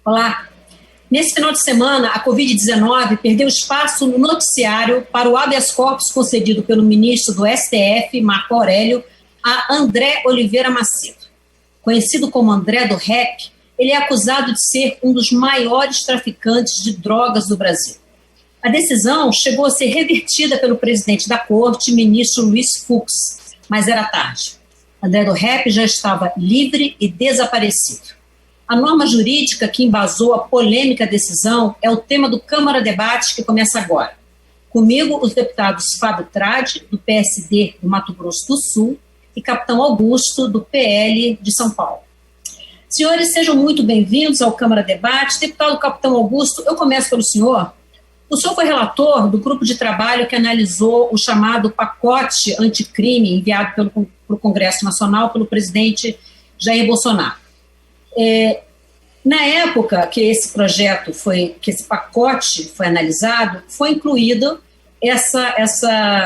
Olá. Nesse final de semana, a Covid-19 perdeu espaço no noticiário para o habeas corpus concedido pelo ministro do STF, Marco Aurélio, a André Oliveira Macedo. Conhecido como André do Rap, ele é acusado de ser um dos maiores traficantes de drogas do Brasil. A decisão chegou a ser revertida pelo presidente da corte, ministro Luiz Fux, mas era tarde. André do Rap já estava livre e desaparecido. A norma jurídica que embasou a polêmica decisão é o tema do Câmara Debate, que começa agora. Comigo, os deputados Fábio Tradi, do PSD do Mato Grosso do Sul, e Capitão Augusto, do PL de São Paulo. Senhores, sejam muito bem-vindos ao Câmara Debate. Deputado Capitão Augusto, eu começo pelo senhor. O senhor foi relator do grupo de trabalho que analisou o chamado pacote anticrime enviado pelo Congresso Nacional pelo presidente Jair Bolsonaro. Na época que esse pacote foi analisado, foi incluída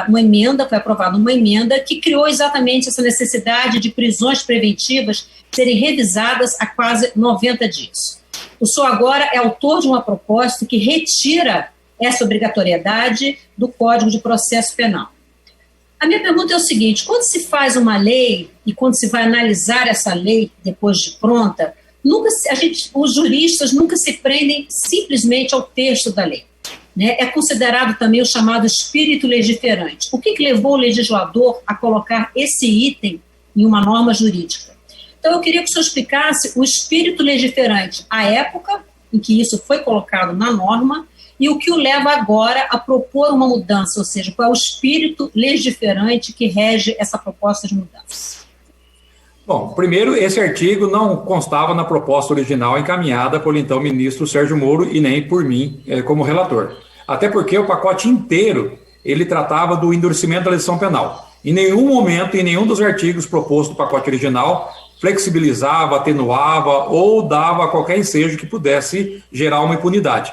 uma emenda, foi aprovada uma emenda que criou exatamente essa necessidade de prisões preventivas serem revisadas a quase 90 dias. O senhor agora é autor de uma proposta que retira essa obrigatoriedade do Código de Processo Penal. A minha pergunta é o seguinte: quando se faz uma lei e quando se vai analisar essa lei depois de pronta, os juristas nunca se prendem simplesmente ao texto da lei. Né? É considerado também o chamado espírito legiferante. O que levou o legislador a colocar esse item em uma norma jurídica? Então, eu queria que o senhor explicasse o espírito legiferante, a época em que isso foi colocado na norma, e o que o leva agora a propor uma mudança, ou seja, qual é o espírito legiferante que rege essa proposta de mudança? Bom, primeiro, esse artigo não constava na proposta original encaminhada pelo então ministro Sérgio Moro e nem por mim como relator. Até porque o pacote inteiro, ele tratava do endurecimento da legislação penal. Em nenhum momento, em nenhum dos artigos propostos do pacote original, flexibilizava, atenuava ou dava qualquer ensejo que pudesse gerar uma impunidade.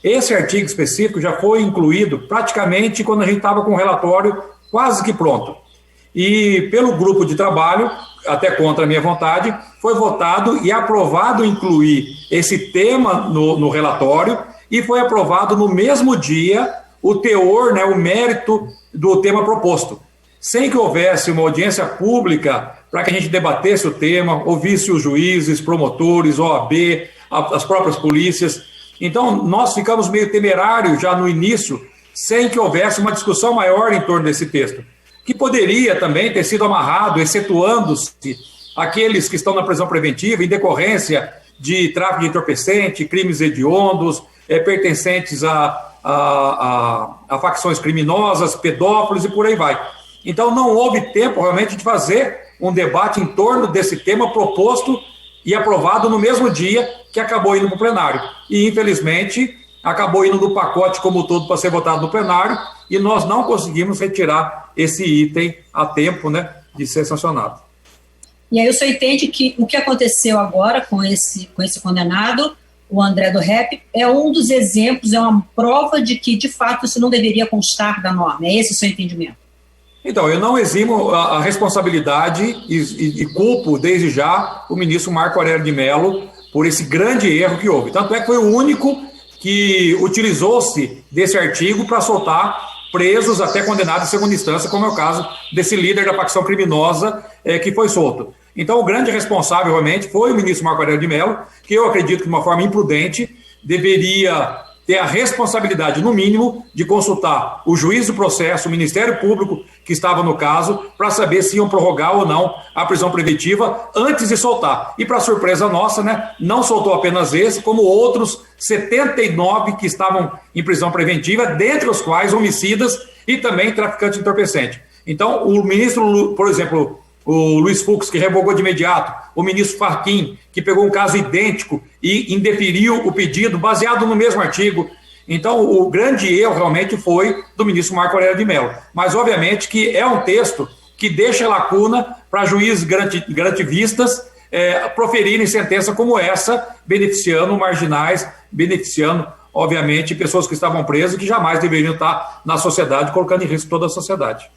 Esse artigo específico já foi incluído praticamente quando a gente estava com o relatório quase que pronto. E pelo grupo de trabalho, até contra a minha vontade, foi votado e aprovado incluir esse tema no relatório e foi aprovado no mesmo dia o teor, o mérito do tema proposto. Sem que houvesse uma audiência pública para que a gente debatesse o tema, ouvisse os juízes, promotores, OAB, as próprias polícias. Então, nós ficamos meio temerários já no início, sem que houvesse uma discussão maior em torno desse texto, que poderia também ter sido amarrado, excetuando-se aqueles que estão na prisão preventiva em decorrência de tráfico de entorpecente, crimes hediondos, pertencentes a facções criminosas, pedófilos e por aí vai. Então, não houve tempo realmente de fazer um debate em torno desse tema proposto e aprovado no mesmo dia que acabou indo para o plenário. E, infelizmente, acabou indo no pacote como um todo para ser votado no plenário e nós não conseguimos retirar esse item a tempo, de ser sancionado. E aí o senhor entende que o que aconteceu agora com esse condenado, o André do Rap, é um dos exemplos, é uma prova de que, de fato, isso não deveria constar da norma. É esse o seu entendimento? Então, eu não eximo a responsabilidade e culpo, desde já, o ministro Marco Aurélio de Mello por esse grande erro que houve. Tanto é que foi o único que utilizou-se desse artigo para soltar presos até condenados em segunda instância, como é o caso desse líder da facção criminosa que foi solto. Então, o grande responsável, realmente, foi o ministro Marco Aurélio de Mello, que eu acredito que, de uma forma imprudente, deveria ter a responsabilidade, no mínimo, de consultar o juiz do processo, o Ministério Público que estava no caso, para saber se iam prorrogar ou não a prisão preventiva antes de soltar. E, para surpresa nossa, não soltou apenas esse, como outros 79 que estavam em prisão preventiva, dentre os quais homicidas e também traficantes de entorpecente. Então, o ministro, por exemplo, o Luiz Fux, que revogou de imediato, o ministro Fachin, que pegou um caso idêntico e indeferiu o pedido baseado no mesmo artigo. Então, o grande erro realmente foi do ministro Marco Aurélio de Mello. Mas, obviamente, que é um texto que deixa lacuna para juízes garantivistas proferirem sentença como essa, beneficiando marginais, beneficiando, obviamente, pessoas que estavam presas e que jamais deveriam estar na sociedade, colocando em risco toda a sociedade.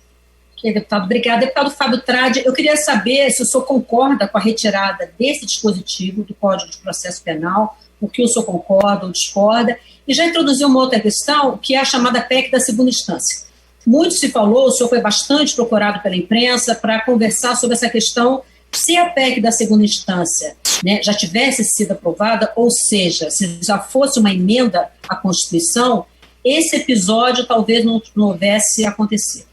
Ok, deputado, obrigada. Deputado Fábio Tradi, eu queria saber se o senhor concorda com a retirada desse dispositivo do Código de Processo Penal, o que o senhor concorda ou discorda, e já introduziu uma outra questão, que é a chamada PEC da segunda instância. Muito se falou, o senhor foi bastante procurado pela imprensa para conversar sobre essa questão, se a PEC da segunda instância, né, já tivesse sido aprovada, ou seja, se já fosse uma emenda à Constituição, esse episódio talvez não houvesse acontecido.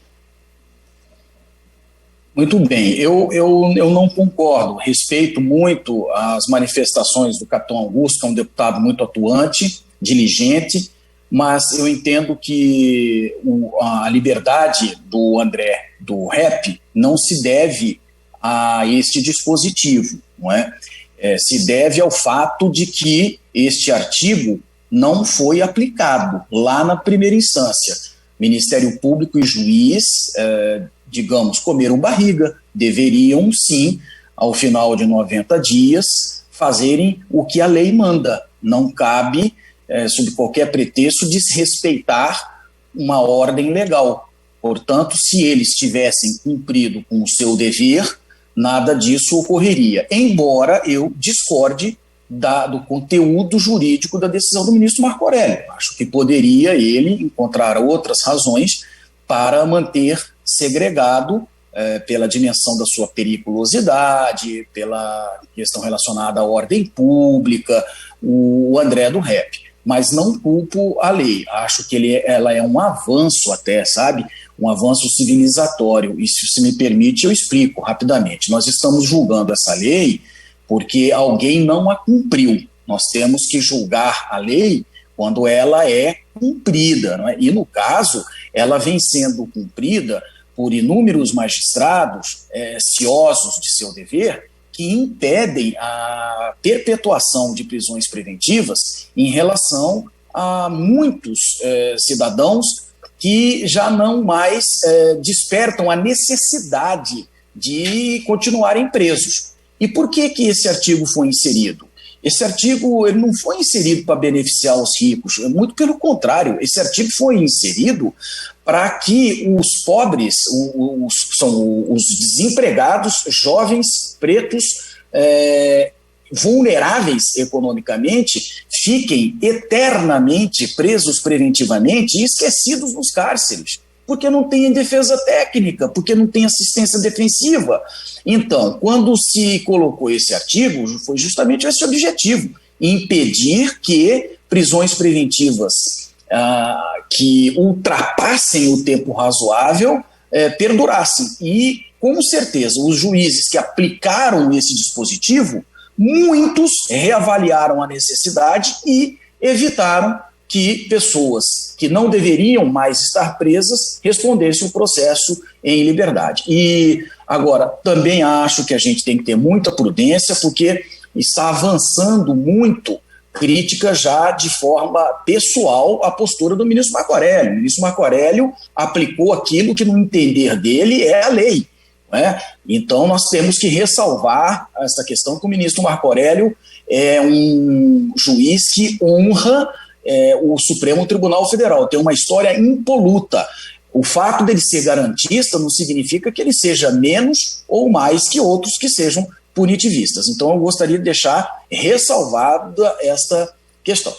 Muito bem, eu não concordo, respeito muito as manifestações do capitão Augusto, que é um deputado muito atuante, diligente, mas eu entendo que a liberdade do André, do REP, não se deve a este dispositivo, não é? Se deve ao fato de que este artigo não foi aplicado lá na primeira instância. Ministério Público e juiz, digamos, comeram barriga, deveriam sim, ao final de 90 dias, fazerem o que a lei manda. Não cabe, sob qualquer pretexto, desrespeitar uma ordem legal. Portanto, se eles tivessem cumprido com o seu dever, nada disso ocorreria. Embora eu discorde do conteúdo jurídico da decisão do ministro Marco Aurélio. Acho que poderia ele encontrar outras razões para manter segregado pela dimensão da sua periculosidade, pela questão relacionada à ordem pública, o André do REP. Mas não culpo a lei. Acho que ela é um avanço até, sabe? Um avanço civilizatório. E se me permite, eu explico rapidamente. Nós estamos julgando essa lei porque alguém não a cumpriu. Nós temos que julgar a lei quando ela é cumprida, não é? E, no caso, ela vem sendo cumprida por inúmeros magistrados ciosos de seu dever que impedem a perpetuação de prisões preventivas em relação a muitos cidadãos que já não mais despertam a necessidade de continuarem presos. E por que esse artigo foi inserido? Esse artigo ele não foi inserido para beneficiar os ricos, muito pelo contrário, esse artigo foi inserido para que os pobres, os desempregados, jovens, pretos, vulneráveis economicamente, fiquem eternamente presos preventivamente e esquecidos nos cárceres, porque não tem defesa técnica, porque não tem assistência defensiva. Então, quando se colocou esse artigo, foi justamente esse objetivo, impedir que prisões preventivas que ultrapassem o tempo razoável perdurassem. E, com certeza, os juízes que aplicaram esse dispositivo, muitos reavaliaram a necessidade e evitaram que pessoas que não deveriam mais estar presas respondessem o processo em liberdade. E, agora, também acho que a gente tem que ter muita prudência, porque está avançando muito crítica já de forma pessoal à postura do ministro Marco Aurélio. O ministro Marco Aurélio aplicou aquilo que, no entender dele, é a lei. Então, nós temos que ressalvar essa questão que o ministro Marco Aurélio é um juiz que honra o Supremo Tribunal Federal, tem uma história impoluta. O fato dele ser garantista não significa que ele seja menos ou mais que outros que sejam punitivistas. Então, eu gostaria de deixar ressalvada esta questão.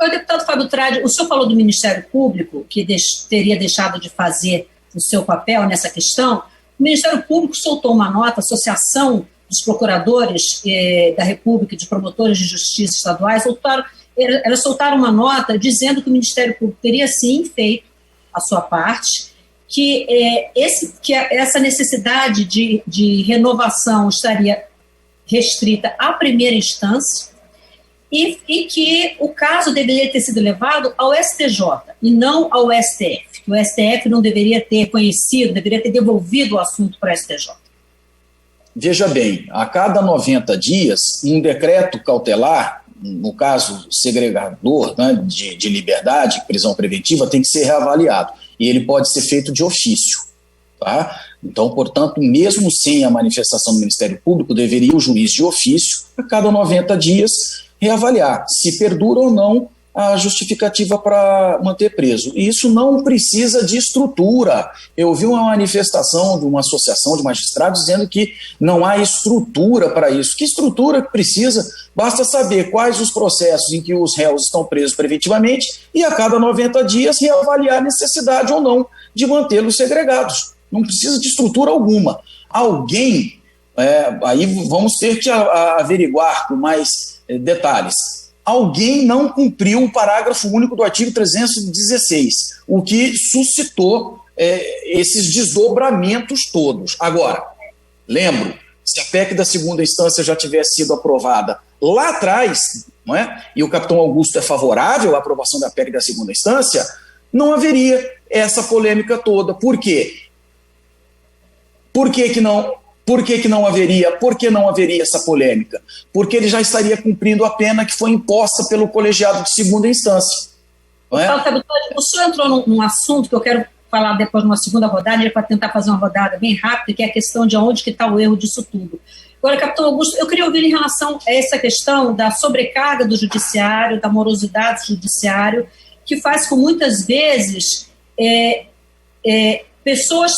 O deputado Fábio Tradi, o senhor falou do Ministério Público, que teria deixado de fazer o seu papel nessa questão. O Ministério Público soltou uma nota, a Associação dos Procuradores da República e de Promotores de Justiça Estaduais, elas soltaram uma nota dizendo que o Ministério Público teria sim feito a sua parte, que essa necessidade de renovação estaria restrita à primeira instância e que o caso deveria ter sido levado ao STJ e não ao STF, que o STF não deveria ter conhecido, deveria ter devolvido o assunto para o STJ. Veja bem, a cada 90 dias, um decreto cautelar, no caso segregador, né, de liberdade, prisão preventiva, tem que ser reavaliado. E ele pode ser feito de ofício. Tá? Então, portanto, mesmo sem a manifestação do Ministério Público, deveria o juiz de ofício, a cada 90 dias, reavaliar se perdura ou não a justificativa para manter preso. E isso não precisa de estrutura. Eu vi uma manifestação de uma associação de magistrados dizendo que não há estrutura para isso. Que estrutura que precisa? Basta saber quais os processos em que os réus estão presos preventivamente e a cada 90 dias reavaliar a necessidade ou não de mantê-los segregados. Não precisa de estrutura alguma. Alguém, aí vamos ter que averiguar com mais detalhes, alguém não cumpriu o parágrafo único do artigo 316, o que suscitou esses desdobramentos todos. Agora, lembro, se a PEC da segunda instância já tivesse sido aprovada lá atrás, não é? E o capitão Augusto é favorável à aprovação da PEC da segunda instância, não haveria essa polêmica toda. Por quê? Por que não haveria? Por que não haveria essa polêmica? Porque ele já estaria cumprindo a pena que foi imposta pelo colegiado de segunda instância. Não é? O senhor entrou num assunto que eu quero falar depois numa segunda rodada, para tentar fazer uma rodada bem rápida, que é a questão de onde que está o erro disso tudo. Agora, capitão Augusto, eu queria ouvir em relação a essa questão da sobrecarga do judiciário, da morosidade do judiciário, que faz com muitas vezes pessoas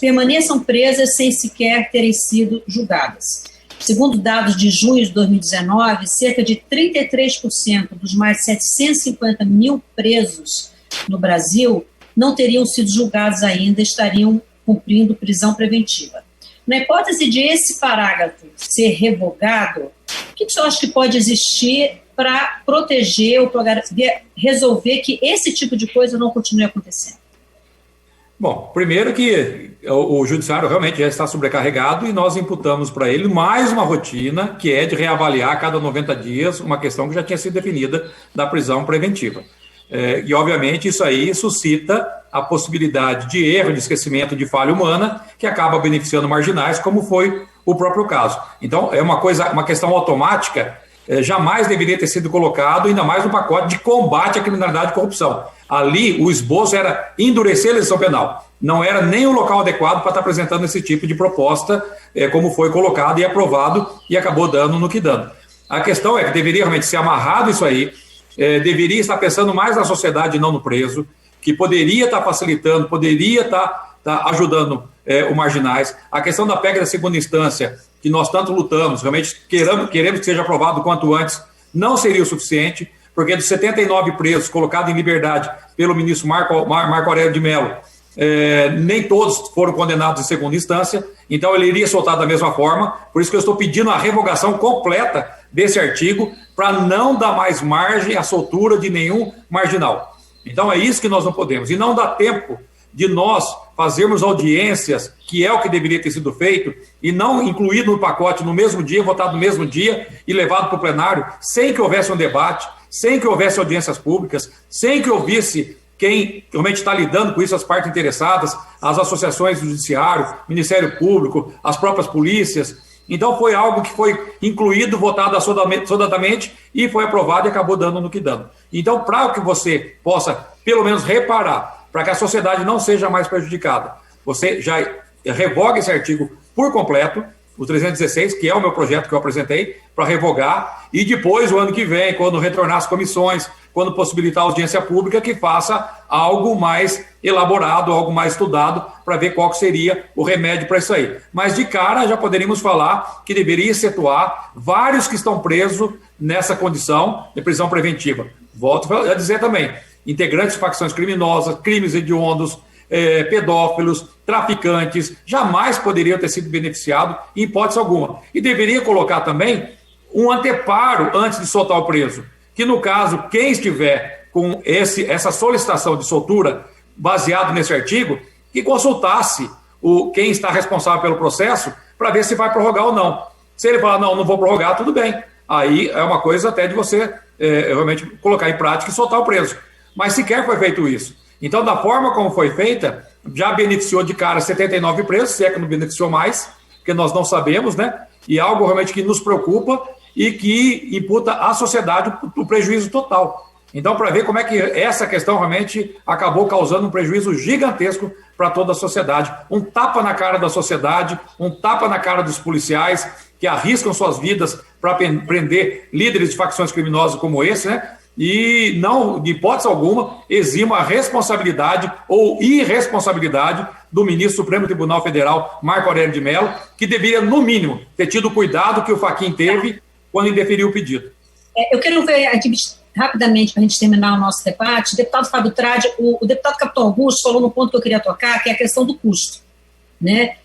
permaneçam presas sem sequer terem sido julgadas. Segundo dados de junho de 2019, cerca de 33% dos mais de 750 mil presos no Brasil não teriam sido julgados ainda, estariam cumprindo prisão preventiva. Na hipótese de esse parágrafo ser revogado, o que o senhor acha que pode existir para proteger ou para resolver que esse tipo de coisa não continue acontecendo? Bom, primeiro que o judiciário realmente já está sobrecarregado e nós imputamos para ele mais uma rotina, que é de reavaliar a cada 90 dias uma questão que já tinha sido definida da prisão preventiva. E, obviamente, isso aí suscita a possibilidade de erro, de esquecimento, de falha humana, que acaba beneficiando marginais, como foi o próprio caso. Então, é uma questão automática, jamais deveria ter sido colocado, ainda mais no pacote de combate à criminalidade e corrupção. Ali, o esboço era endurecer a legislação penal. Não era nem o local adequado para estar apresentando esse tipo de proposta, como foi colocado e aprovado, e acabou dando no que dando. A questão é que deveria realmente ser amarrado isso aí, deveria estar pensando mais na sociedade e não no preso, que poderia estar facilitando, poderia estar ajudando os marginais. A questão da PEC da segunda instância, que nós tanto lutamos, realmente queremos que seja aprovado o quanto antes, não seria o suficiente, porque dos 79 presos colocados em liberdade pelo ministro Marco Aurélio de Mello, nem todos foram condenados em segunda instância, então ele iria soltar da mesma forma. Por isso que eu estou pedindo a revogação completa desse artigo, para não dar mais margem à soltura de nenhum marginal. Então é isso que nós não podemos, e não dá tempo de nós fazermos audiências, que é o que deveria ter sido feito, e não incluído no pacote no mesmo dia, votado no mesmo dia e levado para o plenário, sem que houvesse um debate, sem que houvesse audiências públicas, sem que houvesse quem realmente está lidando com isso, as partes interessadas, as associações do judiciário, Ministério Público, as próprias polícias. Então foi algo que foi incluído, votado assodadamente e foi aprovado e acabou dando no que dando. Então, para que você possa, pelo menos, reparar, para que a sociedade não seja mais prejudicada, você já revoga esse artigo por completo, o 316, que é o meu projeto que eu apresentei, para revogar, e depois, o ano que vem, quando retornar as comissões, quando possibilitar a audiência pública, que faça algo mais elaborado, algo mais estudado, para ver qual que seria o remédio para isso aí. Mas, de cara, já poderíamos falar que deveria excetuar vários que estão presos nessa condição de prisão preventiva. Volto a dizer também, integrantes de facções criminosas, crimes hediondos, pedófilos, traficantes, jamais poderiam ter sido beneficiados em hipótese alguma. E deveria colocar também um anteparo antes de soltar o preso, que no caso, quem estiver com essa solicitação de soltura baseado nesse artigo, que consultasse quem está responsável pelo processo para ver se vai prorrogar ou não. Se ele falar, não vou prorrogar, tudo bem. Aí é uma coisa até de você realmente colocar em prática e soltar o preso. Mas sequer foi feito isso. Então, da forma como foi feita, já beneficiou de cara 79 presos, se é que não beneficiou mais, porque nós não sabemos, né? E algo realmente que nos preocupa e que imputa à sociedade o prejuízo total. Então, para ver como é que essa questão realmente acabou causando um prejuízo gigantesco para toda a sociedade. Um tapa na cara da sociedade, um tapa na cara dos policiais que arriscam suas vidas para prender líderes de facções criminosas como esse, né? e não, de hipótese alguma, exima a responsabilidade ou irresponsabilidade do ministro do Supremo Tribunal Federal, Marco Aurélio de Mello, que deveria, no mínimo, ter tido o cuidado que o Fachin teve quando indeferiu o pedido. Eu quero ver aqui rapidamente, para a gente terminar o nosso debate, o deputado Fábio Tradi, o deputado Capitão Augusto falou no ponto que eu queria tocar, que é a questão do custo, né?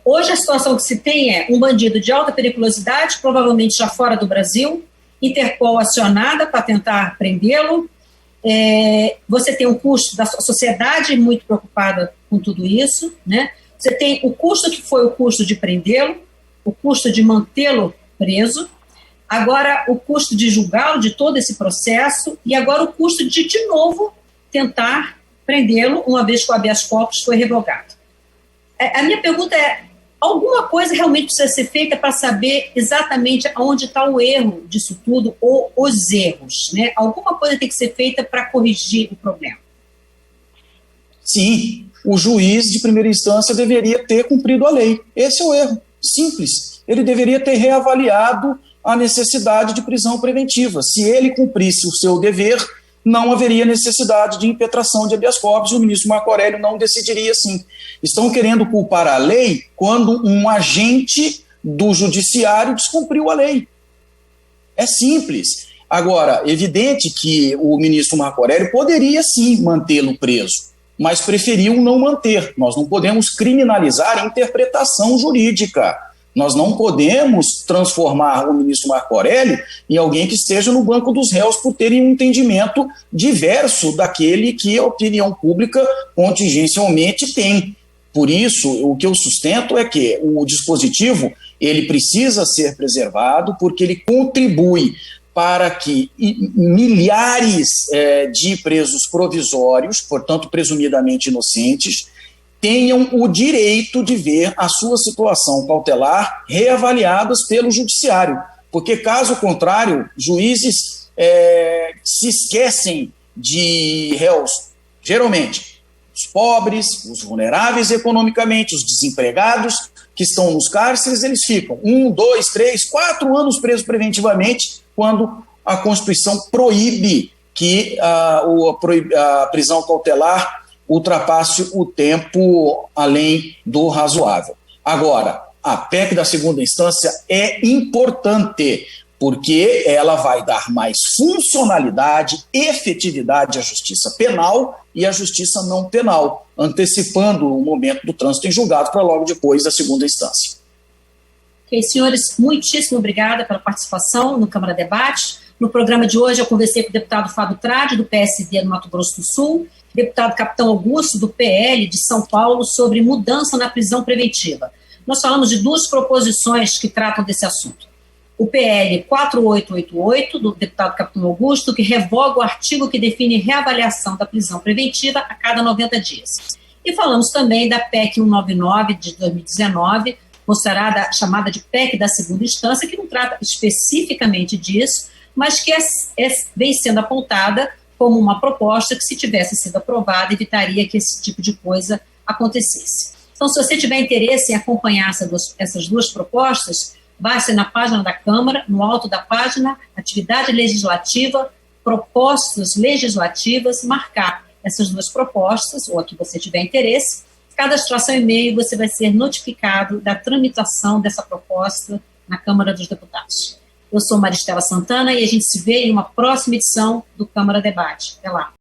Hoje a situação que se tem é um bandido de alta periculosidade, provavelmente já fora do Brasil, Interpol acionada para tentar prendê-lo, você tem um custo da sociedade muito preocupada com tudo isso, né? Você tem o custo que foi o custo de prendê-lo, o custo de mantê-lo preso, agora o custo de julgá-lo, de todo esse processo, e agora o custo de novo, tentar prendê-lo, uma vez que o habeas corpus foi revogado. A minha pergunta é, alguma coisa realmente precisa ser feita para saber exatamente onde está o erro disso tudo, ou os erros, né? Alguma coisa tem que ser feita para corrigir o problema. Sim, o juiz de primeira instância deveria ter cumprido a lei. Esse é o erro, simples. Ele deveria ter reavaliado a necessidade de prisão preventiva. Se ele cumprisse o seu dever, não haveria necessidade de impetração de habeas corpus, e o ministro Marco Aurélio não decidiria assim. Estão querendo culpar a lei quando um agente do judiciário descumpriu a lei. É simples. Agora, evidente que o ministro Marco Aurélio poderia sim mantê-lo preso, mas preferiu não manter. Nós não podemos criminalizar a interpretação jurídica. Nós não podemos transformar o ministro Marco Aurélio em alguém que esteja no banco dos réus por terem um entendimento diverso daquele que a opinião pública contingencialmente tem. Por isso, o que eu sustento é que o dispositivo ele precisa ser preservado porque ele contribui para que milhares de presos provisórios, portanto presumidamente inocentes, tenham o direito de ver a sua situação cautelar reavaliadas pelo judiciário, porque, caso contrário, juízes se esquecem de réus, geralmente, os pobres, os vulneráveis economicamente, os desempregados que estão nos cárceres, eles ficam 1, 2, 3, 4 anos presos preventivamente, quando a Constituição proíbe que a prisão cautelar ultrapasse o tempo além do razoável. Agora, a PEC da segunda instância é importante, porque ela vai dar mais funcionalidade, efetividade à justiça penal e à justiça não penal, antecipando o momento do trânsito em julgado para logo depois da segunda instância. Ok, senhores, muitíssimo obrigada pela participação no Câmara Debate. No programa de hoje eu conversei com o deputado Fábio Tradi, do PSD no Mato Grosso do Sul, deputado Capitão Augusto, do PL de São Paulo, sobre mudança na prisão preventiva. Nós falamos de duas proposições que tratam desse assunto. O PL 4888, do deputado Capitão Augusto, que revoga o artigo que define reavaliação da prisão preventiva a cada 90 dias. E falamos também da PEC 199, de 2019, considerada chamada de PEC da segunda instância, que não trata especificamente disso, mas que vem sendo apontada como uma proposta que, se tivesse sido aprovada, evitaria que esse tipo de coisa acontecesse. Então, se você tiver interesse em acompanhar essas duas propostas, basta na página da Câmara, no alto da página, atividade legislativa, propostas legislativas, marcar essas duas propostas, ou a que você tiver interesse, cadastrar seu e-mail, você vai ser notificado da tramitação dessa proposta na Câmara dos Deputados. Eu sou Maristela Santana e a gente se vê em uma próxima edição do Câmara Debate. Até lá.